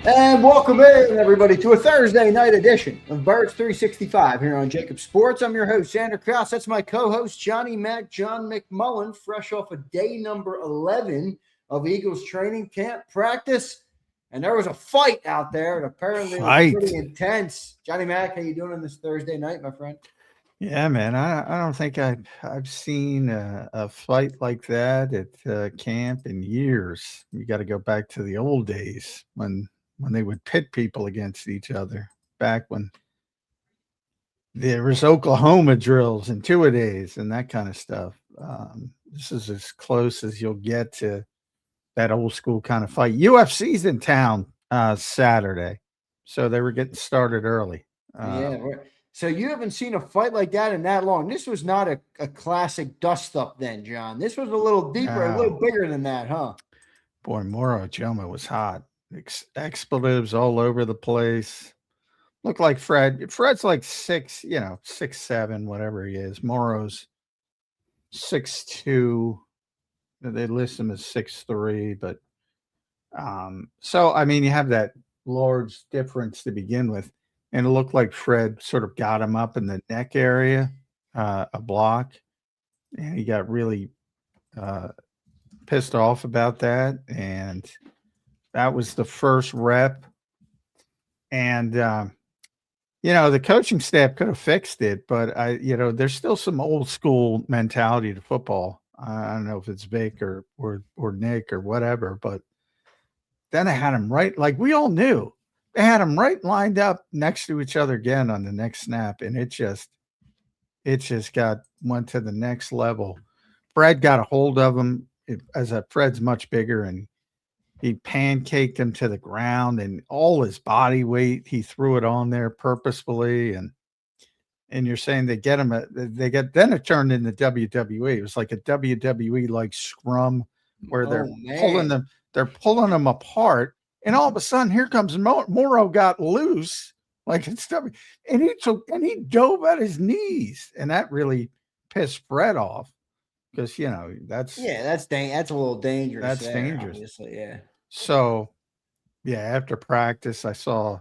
And welcome in, everybody, to a Thursday night edition of Birds 365 here on JAKIB Sports. I'm your host, Xander Krause. That's my co-host, Johnny Mac, John McMullen, fresh off of day number 11 of Eagles training camp practice. And there was a fight out there, and apparently it was pretty intense. Johnny Mac, how you doing on this Thursday night, my friend? Yeah, man. I don't think I've seen a fight like that at camp in years. You got to go back to the old days when they would pit people against each other. Back when there was Oklahoma drills and two-a-days and that kind of stuff. This is as close as you'll get to that old school kind of fight. UFC's in town Saturday, so they were getting started early. Yeah. So you haven't seen a fight like that in that long. This was not a classic dust-up then, John. This was a little deeper, a little bigger than that, huh? Boy, Moro Ojomo was hot. Expletives all over the place. Look like Fred. Fred's like 6'7", whatever he is. Moro's 6'2". They list him as 6'3", but so I mean, you have that large difference to begin with, and it looked like Fred sort of got him up in the neck area, a block, and he got really pissed off about that, and that was the first rep, and the coaching staff could have fixed it, but there's still some old school mentality to football. I don't know if it's Vic or Nick or whatever, but then I had him right, like we all knew. They had him right lined up next to each other again on the next snap, and it just went to the next level. Fred got a hold of him Fred's much bigger, and he pancaked him to the ground, and all his body weight he threw it on there purposefully, and you're saying then it turned into WWE. It was like a WWE like scrum where they're pulling them apart, and all of a sudden here comes Moro got loose like it's and he dove at his knees, and that really pissed Fred off because that's a little dangerous. That's dangerous, obviously, yeah. So yeah, after practice, I saw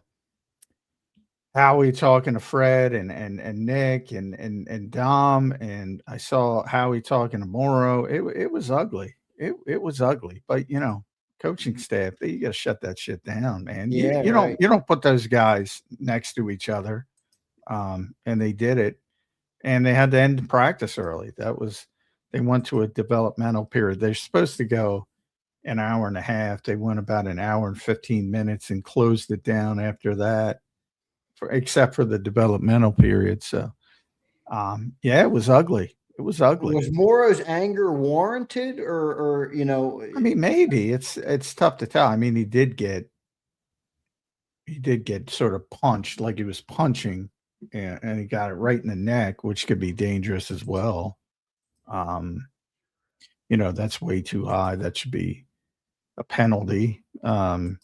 Howie talking to Fred and Nick and Dom, and I saw Howie talking to Moro. It was ugly. It was ugly, but coaching staff, you got to shut that shit down, man. Yeah, you don't put those guys next to each other, and they did it, and they had to end practice early. They went to a developmental period. They're supposed to go an hour and a half. They went about an hour and 15 minutes and closed it down after that, except for the developmental period. So, yeah, it was ugly. It was ugly. Was Moro's anger warranted, or I mean, maybe it's tough to tell. I mean, he did get sort of punched, like he was punching, and he got it right in the neck, which could be dangerous as well. That's way too high. That should be a penalty. But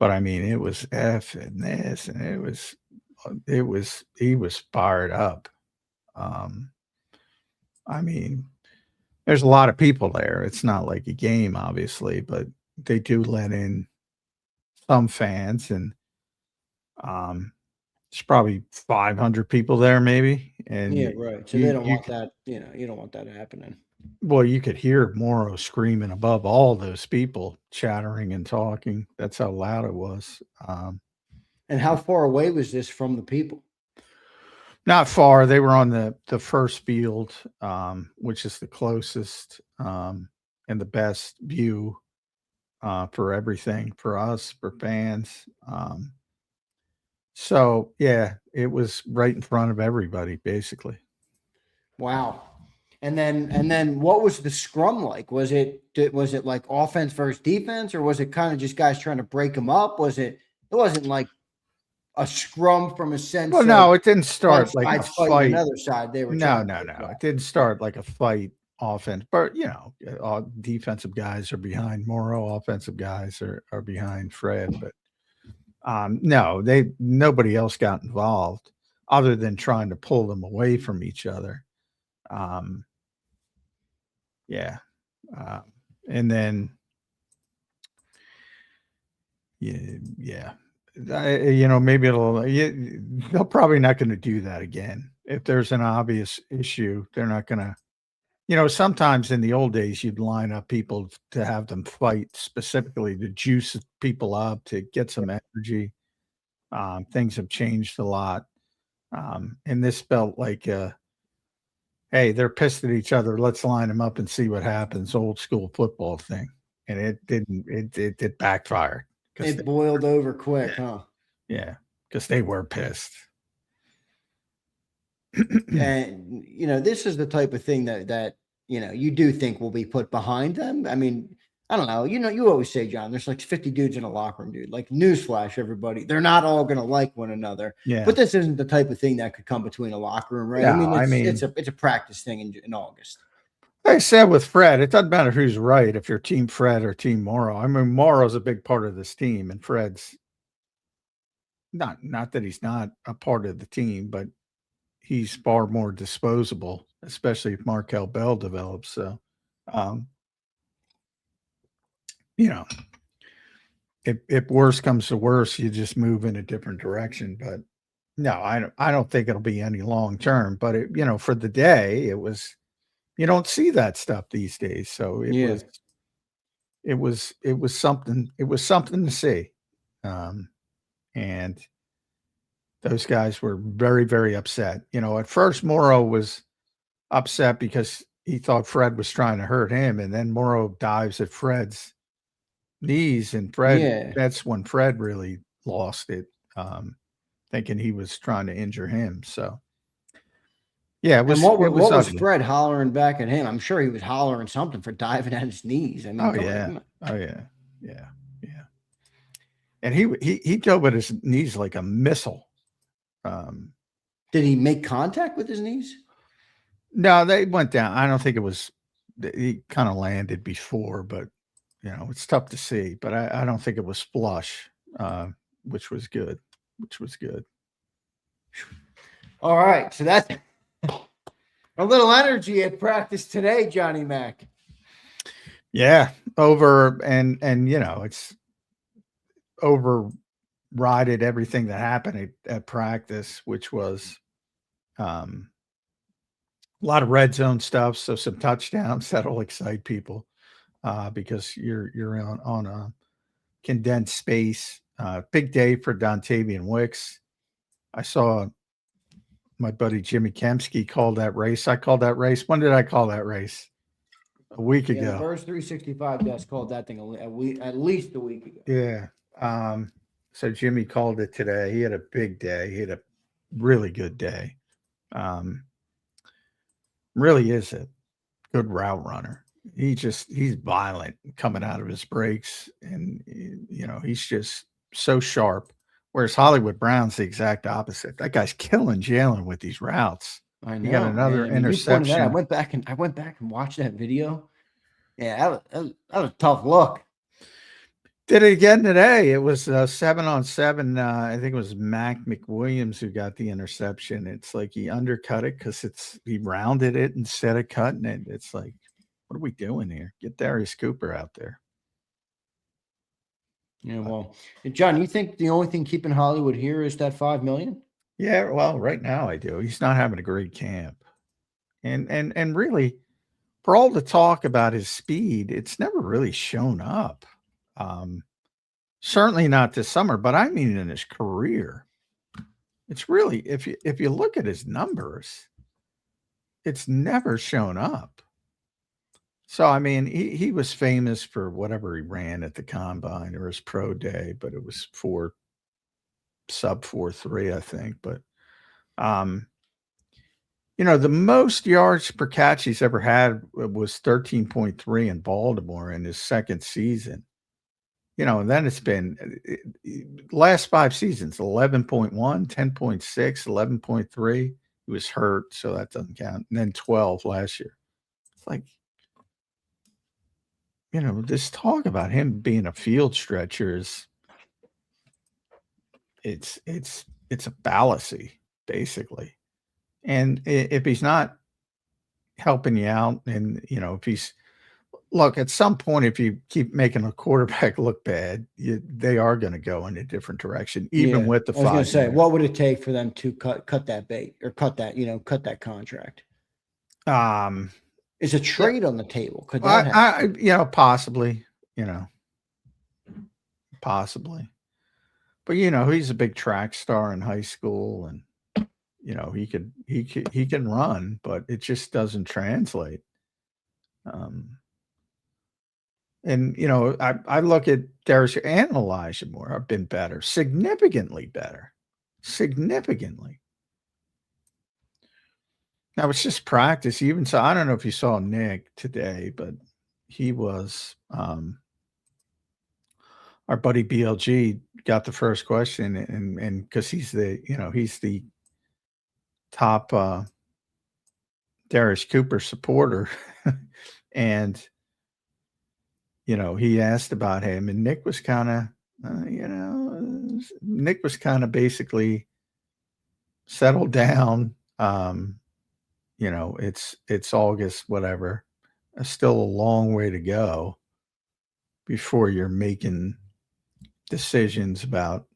I mean, it was F and this, and he was fired up. I mean, there's a lot of people there. It's not like a game, obviously, but they do let in some fans, and there's probably 500 people there, maybe. And yeah, right. So they don't want that. You don't want that happening. Well, you could hear Moro screaming above all those people chattering and talking. That's how loud it was. And how far away was this from the people? Not far. They were on the first field, which is the closest and the best view for everything, for us, for fans. So yeah, it was right in front of everybody, basically. Wow. And then what was the scrum like? Was it like offense versus defense, or was it kind of just guys trying to break them up? It wasn't like a scrum from a sense. Well, no, it didn't start like a fight. Another side, they were no. It didn't start like a fight offense, but all defensive guys are behind Moro, offensive guys are behind Fred, but no, nobody else got involved other than trying to pull them away from each other. Yeah. And then Yeah. Maybe they're probably not going to do that again. If there's an obvious issue, they're not going to, sometimes in the old days, you'd line up people to have them fight specifically to juice people up, to get some energy. Things have changed a lot. And this felt like, hey, they're pissed at each other. Let's line them up and see what happens. Old school football thing. And it didn't, it backfired. It boiled over quick, huh? Yeah, because they were pissed. And this is the type of thing that you do think will be put behind them. I mean, I don't know. You always say, John, there's like 50 dudes in a locker room, dude. Like, newsflash, everybody, they're not all going to like one another. Yeah. But this isn't the type of thing that could come between a locker room, right? No, it's a practice thing in August. Like I said with Fred, it doesn't matter who's right, if you're Team Fred or Team Moro. I mean, Moro's a big part of this team, and Fred's not that he's not a part of the team, but he's far more disposable, especially if Markel Bell develops. So, if worse comes to worse, you just move in a different direction. But no, I don't think it'll be any long term. But for the day, it was. You don't see that stuff these days. So it was something. It was something to see, and those guys were very, very upset. At first Moro was upset because he thought Fred was trying to hurt him, and then Moro dives at Fred's knees, and that's when Fred really lost it, thinking he was trying to injure him. So. Yeah, what was Fred hollering back at him? I'm sure he was hollering something for diving at his knees. I mean, yeah. And he dove at his knees like a missile. Did he make contact with his knees? No, they went down. I don't think it was. He kind of landed before, but it's tough to see. But I don't think it was flush, which was good. All right, so that's a little energy at practice today, Johnny Mac. Yeah, and it's overrided everything that happened at practice, which was a lot of red zone stuff. So some touchdowns that'll excite people because you're on a condensed space. Big day for Dontavian Wicks. I saw my buddy Jimmy Kempsky called that race. I called that race. When did I call that race? A week ago. The Birds 365 desk called that thing at least a week ago. Yeah. So Jimmy called it today. He had a big day. He had a really good day. Really is a good route runner. He's violent coming out of his breaks, and he's just so sharp. Whereas Hollywood Brown's the exact opposite. That guy's killing Jalen with these routes. I know. He got another interception. I went back and watched that video. Yeah, that was a tough look. Did it again today. It was 7-on-7. I think it was Mac McWilliams who got the interception. It's like he undercut it because he rounded it instead of cutting it. It's like, what are we doing here? Get Darius Cooper out there. Yeah, well, John, you think the only thing keeping Hollywood here is that $5 million? Yeah, well, right now I do. He's not having a great camp, and really, for all the talk about his speed, it's never really shown up. Certainly not this summer, but I mean in his career, it's really if you look at his numbers, it's never shown up. So, I mean, he was famous for whatever he ran at the combine or his pro day, but it was sub 4.3, I think. But, the most yards per catch he's ever had was 13.3 in Baltimore in his second season. And then it's been last 5 seasons, 11.1, 10.6, 11.3. He was hurt, so that doesn't count. And then 12 last year. It's like, this talk about him being a field stretcher is it's a fallacy, basically. And if he's not helping you out, and if he's look, at some point, if you keep making a quarterback look bad, they are going to go in a different direction, even with the I was going 5 to say, year. what would it take for them to cut that bait or cut that contract? Is a Yeah, trade on the table? Could that happen? possibly, possibly. But he's a big track star in high school, and he can run, but it just doesn't translate. And I look at Darius and Elijah Moore have been better, significantly better, significantly. Now it's just practice. Even so, I don't know if you saw Nick today, but he was our buddy BLG got the first question, and because he's the top Darius Cooper supporter, and he asked about him, and Nick was kind of, Nick was kind of basically settled down. It's August, whatever. Still a long way to go before you're making decisions about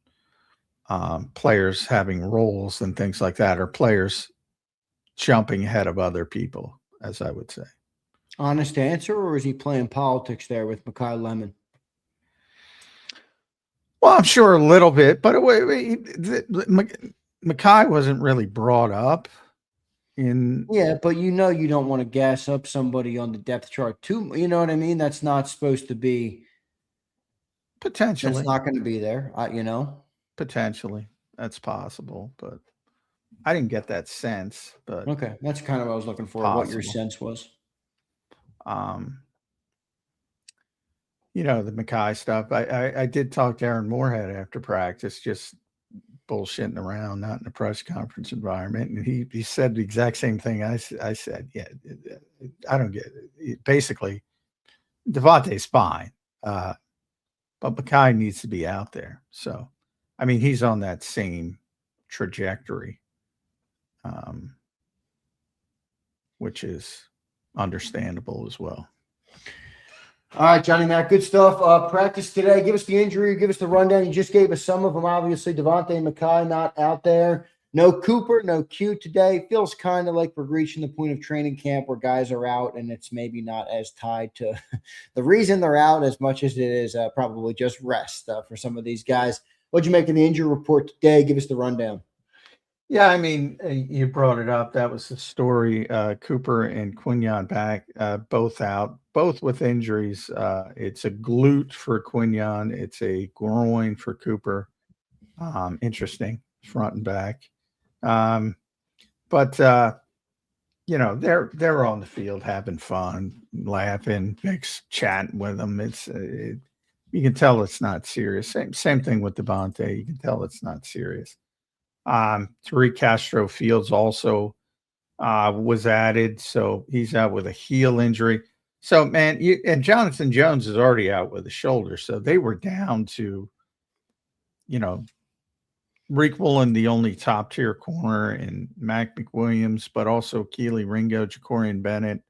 players having roles and things like that, or players jumping ahead of other people, as I would say. Honest answer, or is he playing politics there with Mekhi Lemon? Well, I'm sure a little bit, but Mekhi wasn't really brought up in. Yeah, but you don't want to gas up somebody on the depth chart too. You know what I mean? That's not supposed to be. Potentially. That's not going to be there. Potentially. That's possible, but I didn't get that sense. But okay, that's kind of what I was looking for. Possible. What your sense was. The Mekhi stuff. I did talk to Aaron Moorhead after practice, just bullshitting around, not in a press conference environment, and he said the exact same thing I said. Yeah, I don't get it. Basically, DeVonta's fine, but Mekhi needs to be out there. So, I mean, he's on that same trajectory, which is understandable as well. All right, Johnny Mac, good stuff. Practice today. Give us the injury. Give us the rundown. You just gave us some of them. Obviously, DeVonta and Mekhi not out there. No Cooper, no Q today. Feels kind of like we're reaching the point of training camp where guys are out, and it's maybe not as tied to the reason they're out as much as it is probably just rest for some of these guys. What'd you make in the injury report today? Give us the rundown. Yeah, I mean, you brought it up. That was the story. Cooper and Quinyon back, both out, both with injuries. It's a glute for Quinyon. It's a groin for Cooper. Interesting, front and back. But they're on the field having fun, laughing, Wicks chatting with them. You can tell it's not serious. Same thing with DeVonta. You can tell it's not serious. Tariq Castro Fields also was added, so he's out with a heel injury. So, man, and Jonathan Jones is already out with a shoulder, so they were down to, Reek Woolen, the only top-tier corner, and Mac McWilliams, but also Keely Ringo, Jacorian Bennett.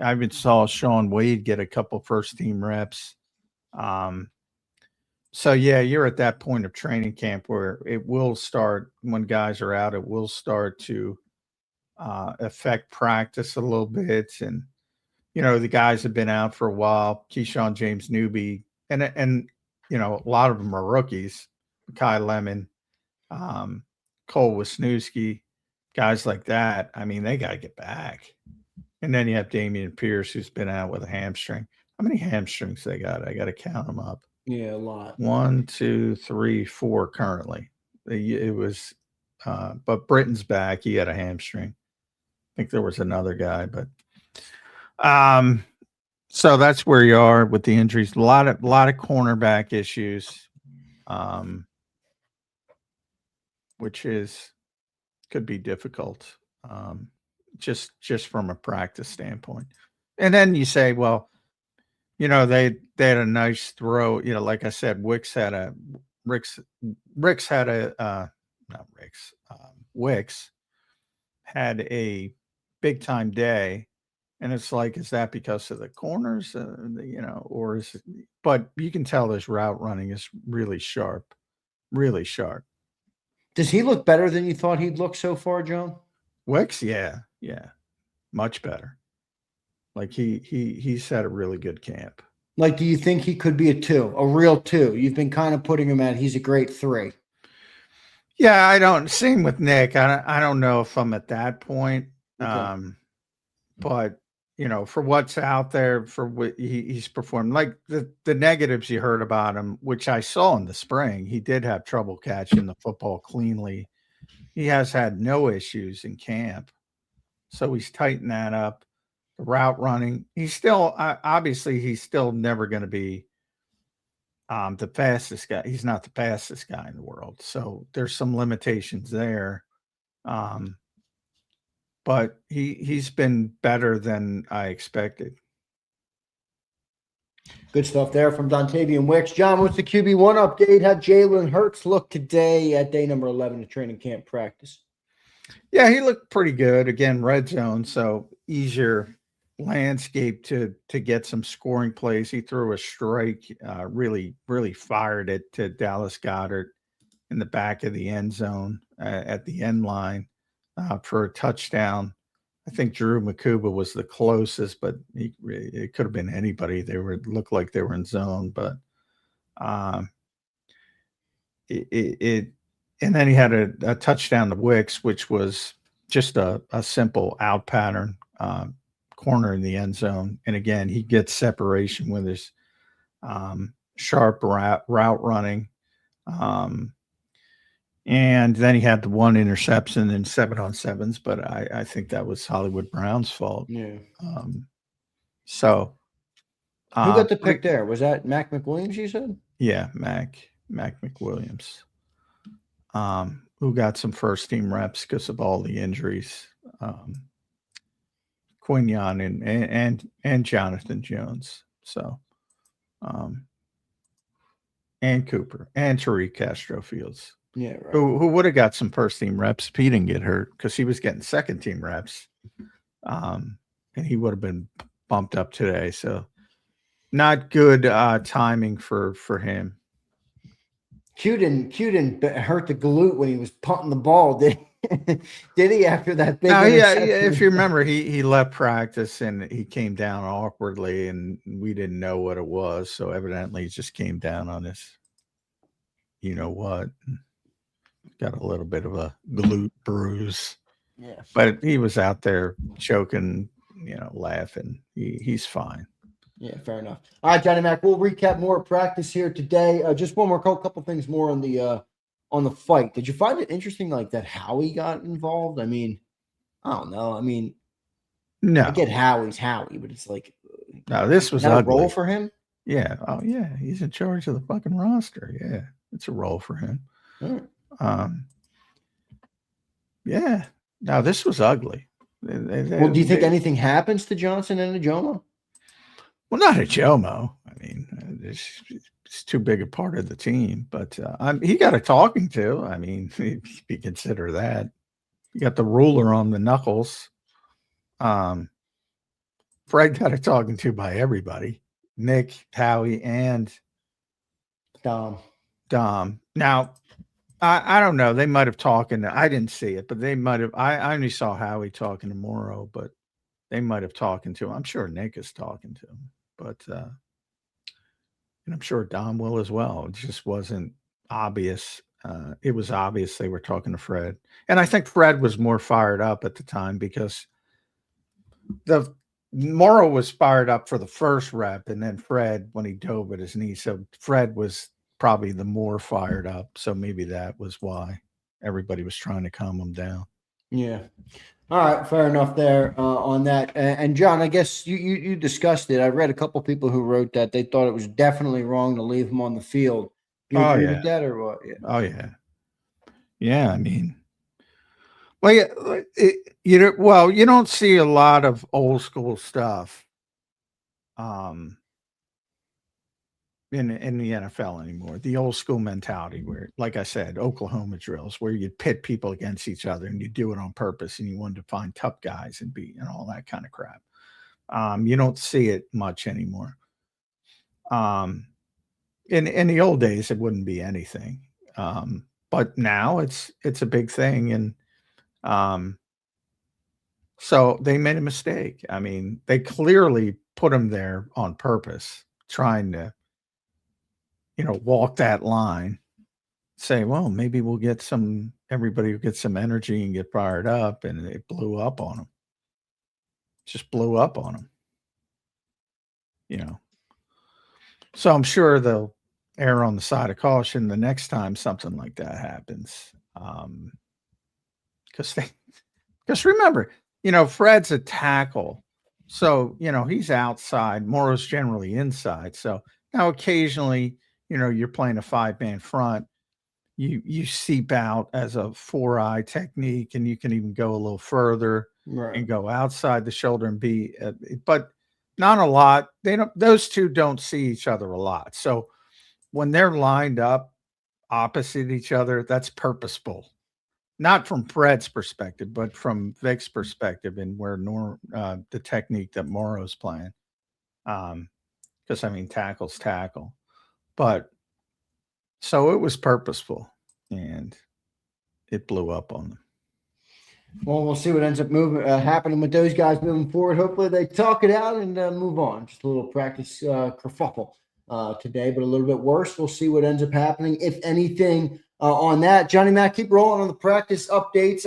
I even saw Sean Wade get a couple first-team reps. So, yeah, you're at that point of training camp where it will start, when guys are out, it will start to affect practice a little bit. And, the guys have been out for a while. Keyshawn James Newby, and a lot of them are rookies. Kai Lemon, Cole Wisniewski, guys like that. I mean, they got to get back. And then you have Damian Pierce, who's been out with a hamstring. How many hamstrings they got? I got to count them up. Yeah, a lot. 1, 2, 3, 4 currently. It was, but Britton's back. He had a hamstring. I think there was another guy, but so that's where you are with the injuries. A lot of cornerback issues, which could be difficult, just from a practice standpoint. And then you say, well, they had a nice throw. Like I said, Wicks had a Wicks had a big time day, And it's like, is that because of the corners, or is it, but you can tell his route running is really sharp, really sharp. Does he look better than you thought he'd look so far, John? Wicks, yeah, much better. Like he's had a really good camp. Like, do you think he could be a real 2? You've been kind of putting him at he's a great 3. Yeah, same with Nick. I don't know if I'm at that point. Okay. But for what's out there, for what he's performed, like the negatives you heard about him, which I saw in the spring, he did have trouble catching the football cleanly. He has had no issues in camp, so he's tightened that up. The route running, he's still obviously he's still never going to be the fastest guy. He's not the fastest guy in the world, so there's some limitations there. But he's been better than I expected. Good stuff there from Dontavian Wicks. John, what's the QB1 update? How'd Jalen Hurts look today at day number 11 of training camp practice? Yeah, he looked pretty good. Again, red zone, so easier landscape to get some scoring plays. He threw a strike, really, really fired it to Dallas Goedert in the back of the end zone at the end line. For a touchdown. I think Drew Makuba was the closest, but it could have been anybody. Looked like they were in zone, but and then he had a touchdown to Wicks, which was just a simple out pattern, corner in the end zone. And again, he gets separation with his sharp route running. And then he had the one interception in 7-on-7s, but I think that was Hollywood Brown's fault. Yeah. So who got the pick there? Was that Mac McWilliams, you said? Yeah, Mac McWilliams. Who got some first team reps because of all the injuries. Quinyon and Jonathan Jones. So and Cooper and Tariq Castro Fields. Yeah, right. Who would have got some first team reps if he didn't get hurt, because he was getting second team reps. And he would have been bumped up today. So not good timing for him. Q didn't hurt the glute when he was punting the ball, did he after that big interception? Yeah, if you remember, he left practice and he came down awkwardly and we didn't know what it was. So evidently he just came down on his, what, got a little bit of a glute bruise. Yeah. But he was out there choking, laughing. He's fine. Yeah, fair enough. All right, Johnny Mac, we'll recap more practice here today. Just one more couple things more on the fight. Did you find it interesting, like that Howie got involved? I mean, I don't know. I mean, no, I get Howie's Howie, but it's like, no, this was a ugly. role for him. Yeah. Oh, yeah. He's in charge of the fucking roster. Yeah, it's a role for him. Yeah. Now this was ugly. Well, do you think anything happens to Johnson and Ojomo? Well, not Ojomo. I mean, it's too big a part of the team. But he got a talking to. I mean, if you consider that, you got the ruler on the knuckles. Fred got a talking to by everybody: Nick, Howie, and Dom. Now, I don't know. They might have talking. I didn't see it, but they might have. I only saw Howie talking to Moro, but they might have talking to him. I'm sure Nick is talking to him, but and I'm sure Dom will as well. It just wasn't obvious. It was obvious they were talking to Fred, and I think Fred was more fired up at the time because the Moro was fired up for the first rep, and then Fred when he dove at his knee. So Fred was probably the more fired up. So maybe that was why everybody was trying to calm him down. Yeah. All right. Fair enough there on that. And John, I guess you discussed it. I read a couple people who wrote that they thought it was definitely wrong to leave him on the field. Do you agree with that or what? Yeah. Oh, yeah. Yeah. I mean, well, you don't see a lot of old school stuff. In the NFL anymore, the old school mentality where, like I said, Oklahoma drills where you pit people against each other and you do it on purpose and you wanted to find tough guys and all that kind of crap. You don't see it much anymore. In the old days, it wouldn't be anything. But now it's a big thing. And so they made a mistake. I mean, they clearly put him there on purpose, trying to, walk that line, say, well, maybe we'll get everybody will get some energy and get fired up. And it blew up on them. Just blew up on them. So I'm sure they'll err on the side of caution the next time something like that happens. Because remember, Fred's a tackle. So, he's outside. Moro's generally inside. So now occasionally, you're playing a 5-man front. You seep out as a 4-eye technique, and you can even go a little further and go outside the shoulder and be, but not a lot. Those two don't see each other a lot. So when they're lined up opposite each other, that's purposeful. Not from Fred's perspective, but from Vic's perspective, and where the technique that Moro's playing. Because tackle's tackle. But so it was purposeful, and it blew up on them. Well, we'll see what ends up happening with those guys moving forward. Hopefully they talk it out and move on. Just a little practice kerfuffle today, but a little bit worse. We'll see what ends up happening, if anything, on that. Johnny Mac, keep rolling on the practice updates.